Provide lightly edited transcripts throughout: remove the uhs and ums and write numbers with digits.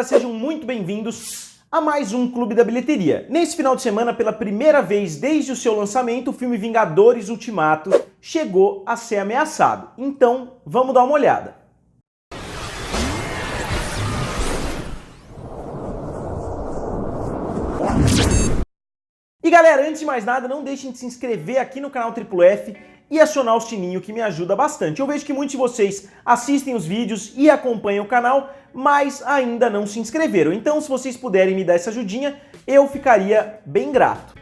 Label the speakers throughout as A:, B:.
A: galera, sejam muito bem-vindos a mais um Clube da Bilheteria. Nesse final de semana, pela primeira vez desde o seu lançamento, o filme Vingadores Ultimato chegou a ser ameaçado. Então, vamos dar uma olhada. E galera, antes de mais nada, não deixem de se inscrever aqui no canal Triplo F e acionar o sininho, que me ajuda bastante. Eu vejo que muitos de vocês assistem os vídeos e acompanham o canal, mas ainda não se inscreveram. Então, se vocês puderem me dar essa ajudinha, eu ficaria bem grato.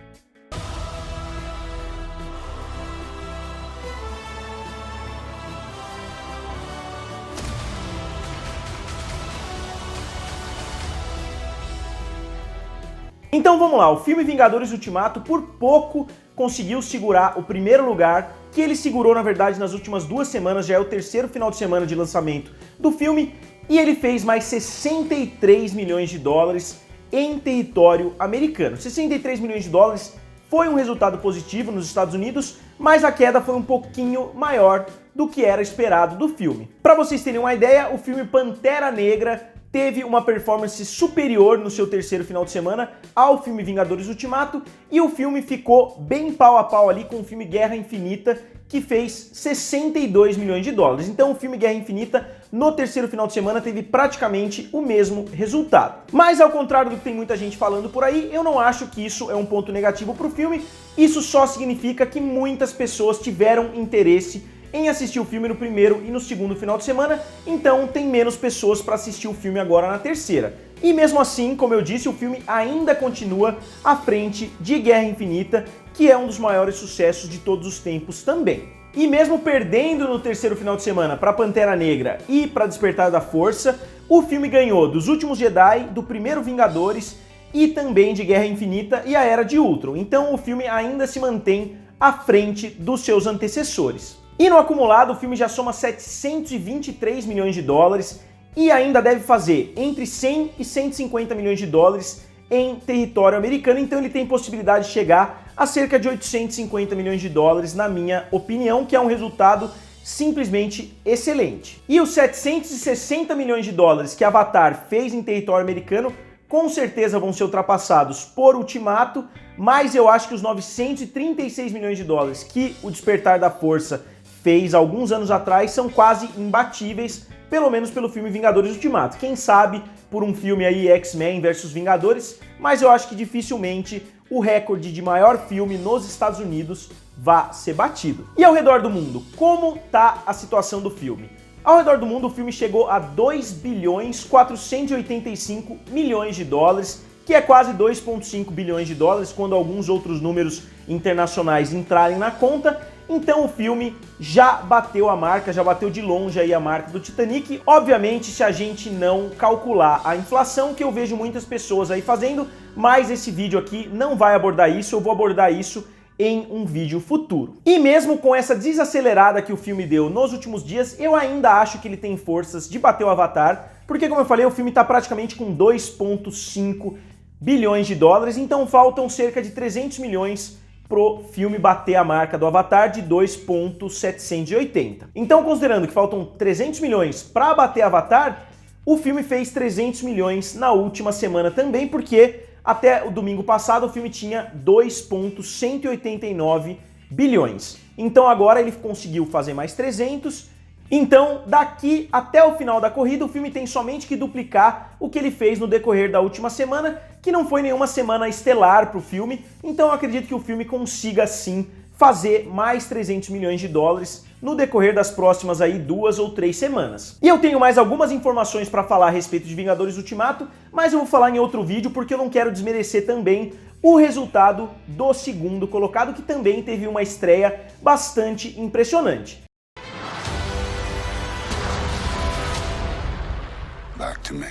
A: Então vamos lá, o filme Vingadores Ultimato por pouco conseguiu segurar o primeiro lugar, que ele segurou na verdade nas últimas 2 semanas, já é o terceiro final de semana de lançamento do filme, e ele fez mais 63 milhões de dólares em território americano. 63 milhões de dólares foi um resultado positivo nos Estados Unidos, mas a queda foi um pouquinho maior do que era esperado do filme. Para vocês terem uma ideia, o filme Pantera Negra teve uma performance superior no seu terceiro final de semana ao filme Vingadores Ultimato, e o filme ficou bem pau a pau ali com o filme Guerra Infinita, que fez 62 milhões de dólares. Então o filme Guerra Infinita no terceiro final de semana teve praticamente o mesmo resultado. Mas ao contrário do que tem muita gente falando por aí, eu não acho que isso é um ponto negativo para o filme. Isso só significa que muitas pessoas tiveram interesse em assistir o filme no primeiro e no segundo final de semana, então tem menos pessoas para assistir o filme agora na terceira. E mesmo assim, como eu disse, o filme ainda continua à frente de Guerra Infinita, que é um dos maiores sucessos de todos os tempos também. E mesmo perdendo no terceiro final de semana para Pantera Negra e para Despertar da Força, o filme ganhou dos Últimos Jedi, do primeiro Vingadores e também de Guerra Infinita e a Era de Ultron. Então o filme ainda se mantém à frente dos seus antecessores. E no acumulado, o filme já soma 723 milhões de dólares e ainda deve fazer entre 100 e 150 milhões de dólares em território americano, então ele tem possibilidade de chegar a cerca de 850 milhões de dólares, na minha opinião, que é um resultado simplesmente excelente. E os 760 milhões de dólares que Avatar fez em território americano com certeza vão ser ultrapassados por Ultimato, mas eu acho que os 936 milhões de dólares que o Despertar da Força fez alguns anos atrás são quase imbatíveis, pelo menos pelo filme Vingadores Ultimato. Quem sabe por um filme aí X-Men versus Vingadores, mas eu acho que dificilmente o recorde de maior filme nos Estados Unidos vai ser batido. E ao redor do mundo, como tá a situação do filme? Ao redor do mundo, o filme chegou a 2 bilhões 485 milhões de dólares, que é quase 2,5 bilhões de dólares, quando alguns outros números internacionais entrarem na conta. Então o filme já bateu a marca, já bateu de longe aí a marca do Titanic. Obviamente, se a gente não calcular a inflação, que eu vejo muitas pessoas aí fazendo, mas esse vídeo aqui não vai abordar isso, eu vou abordar isso em um vídeo futuro. E mesmo com essa desacelerada que o filme deu nos últimos dias, eu ainda acho que ele tem forças de bater o Avatar, porque como eu falei, o filme está praticamente com 2,5 bilhões de dólares, então faltam cerca de 300 milhões pro filme bater a marca do Avatar de 2,780. Então, considerando que faltam 300 milhões para bater Avatar, o filme fez 300 milhões na última semana também, porque até o domingo passado o filme tinha 2,189 bilhões. Então agora ele conseguiu fazer mais 300. Então, daqui até o final da corrida, o filme tem somente que duplicar o que ele fez no decorrer da última semana, que não foi nenhuma semana estelar para o filme, então eu acredito que o filme consiga sim fazer mais 300 milhões de dólares no decorrer das próximas aí 2 ou 3 semanas. E eu tenho mais algumas informações para falar a respeito de Vingadores Ultimato, mas eu vou falar em outro vídeo porque eu não quero desmerecer também o resultado do segundo colocado, que também teve uma estreia bastante impressionante.
B: Back to me.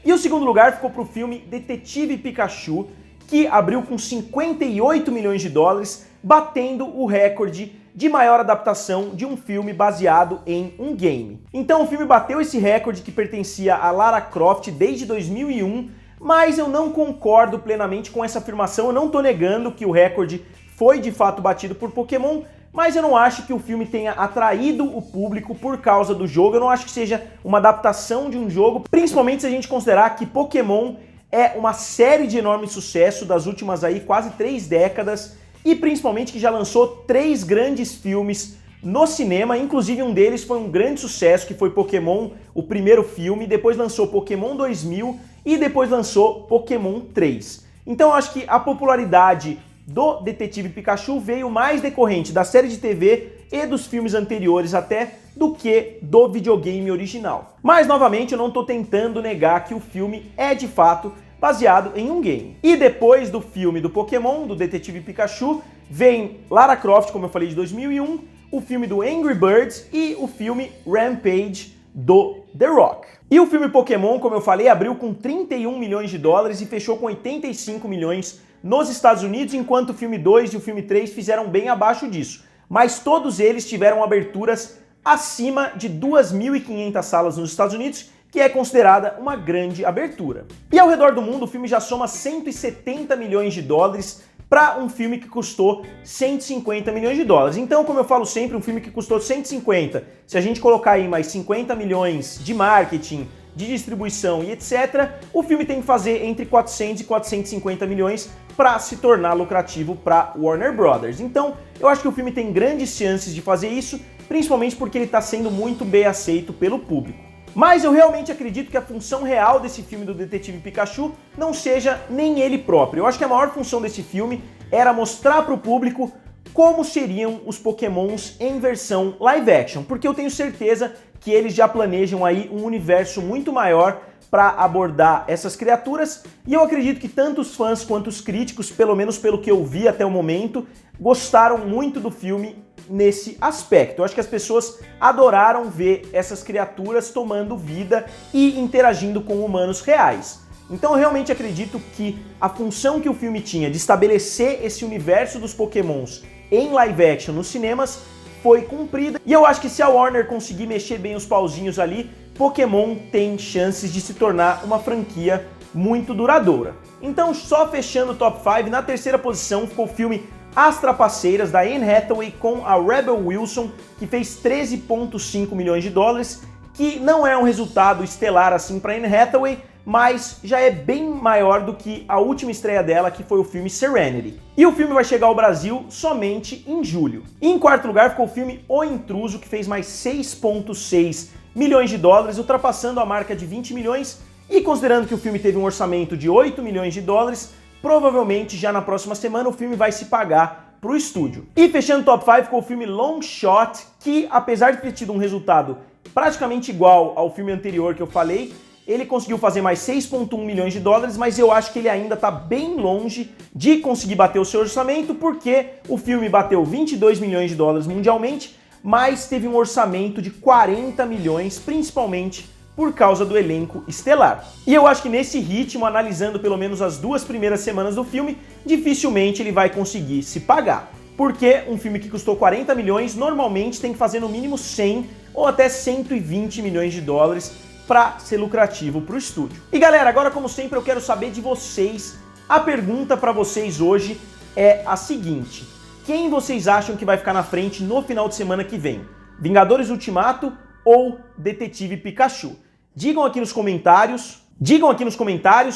A: E o segundo lugar ficou para o filme Detetive Pikachu, que abriu com 58 milhões de dólares, batendo o recorde de maior adaptação de um filme baseado em um game. Então o filme bateu esse recorde que pertencia a Lara Croft desde 2001, mas eu não concordo plenamente com essa afirmação, eu não estou negando que o recorde foi de fato batido por Pokémon, mas eu não acho que o filme tenha atraído o público por causa do jogo, eu não acho que seja uma adaptação de um jogo, principalmente se a gente considerar que Pokémon é uma série de enorme sucesso das últimas aí quase 3 décadas e principalmente que já lançou 3 grandes filmes no cinema, inclusive um deles foi um grande sucesso, que foi Pokémon, o primeiro filme, depois lançou Pokémon 2000 e depois lançou Pokémon 3. Então eu acho que a popularidade do Detetive Pikachu veio mais decorrente da série de TV e dos filmes anteriores até do que do videogame original. Mas novamente eu não estou tentando negar que o filme é de fato baseado em um game. E depois do filme do Pokémon, do Detetive Pikachu, vem Lara Croft, como eu falei, de 2001, o filme do Angry Birds e o filme Rampage do The Rock. E o filme Pokémon, como eu falei, abriu com 31 milhões de dólares e fechou com 85 milhões nos Estados Unidos, enquanto o filme 2 e o filme 3 fizeram bem abaixo disso. Mas todos eles tiveram aberturas acima de 2.500 salas nos Estados Unidos, que é considerada uma grande abertura. E ao redor do mundo, o filme já soma 170 milhões de dólares para um filme que custou 150 milhões de dólares. Então, como eu falo sempre, um filme que custou 150, se a gente colocar aí mais 50 milhões de marketing, de distribuição e etc., o filme tem que fazer entre 400 e 450 milhões para se tornar lucrativo para Warner Brothers. Então, eu acho que o filme tem grandes chances de fazer isso, principalmente porque ele está sendo muito bem aceito pelo público. Mas eu realmente acredito que a função real desse filme do Detetive Pikachu não seja nem ele próprio. Eu acho que a maior função desse filme era mostrar para o público como seriam os Pokémons em versão live action, porque eu tenho certeza que eles já planejam aí um universo muito maior para abordar essas criaturas, e eu acredito que tanto os fãs quanto os críticos, pelo menos pelo que eu vi até o momento, gostaram muito do filme nesse aspecto. Eu acho que as pessoas adoraram ver essas criaturas tomando vida e interagindo com humanos reais. Então eu realmente acredito que a função que o filme tinha de estabelecer esse universo dos Pokémons em live action nos cinemas foi cumprida. E eu acho que se a Warner conseguir mexer bem os pauzinhos ali, Pokémon tem chances de se tornar uma franquia muito duradoura. Então, só fechando o top 5, na terceira posição ficou o filme As Trapaceiras, da Anne Hathaway, com a Rebel Wilson, que fez 13,5 milhões de dólares, que não é um resultado estelar assim para Anne Hathaway, mas já é bem maior do que a última estreia dela, que foi o filme Serenity. E o filme vai chegar ao Brasil somente em julho. E em quarto lugar ficou o filme O Intruso, que fez mais 6,6 milhões de dólares, ultrapassando a marca de 20 milhões, e considerando que o filme teve um orçamento de 8 milhões de dólares, provavelmente já na próxima semana o filme vai se pagar pro estúdio. E fechando o top 5 ficou o filme Long Shot, que apesar de ter tido um resultado praticamente igual ao filme anterior que eu falei, ele conseguiu fazer mais 6,1 milhões de dólares, mas eu acho que ele ainda está bem longe de conseguir bater o seu orçamento, porque o filme bateu 22 milhões de dólares mundialmente, mas teve um orçamento de 40 milhões, principalmente por causa do elenco estelar. E eu acho que nesse ritmo, analisando pelo menos as 2 primeiras semanas do filme, dificilmente ele vai conseguir se pagar. Porque um filme que custou 40 milhões, normalmente tem que fazer no mínimo 100 ou até 120 milhões de dólares para ser lucrativo para o estúdio. E galera, agora como sempre eu quero saber de vocês. A pergunta para vocês hoje é a seguinte: quem vocês acham que vai ficar na frente no final de semana que vem? Vingadores Ultimato ou Detetive Pikachu? Digam aqui nos comentários,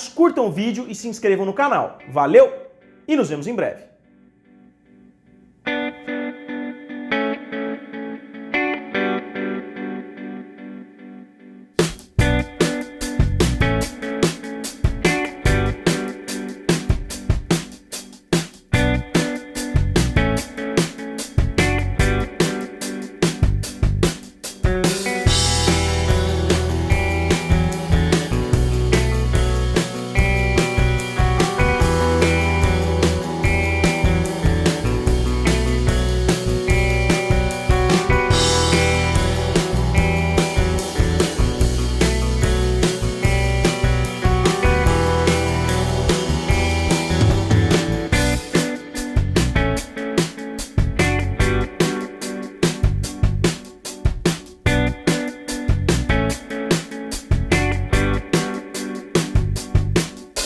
A: curtam o vídeo e se inscrevam no canal. Valeu e nos vemos em breve.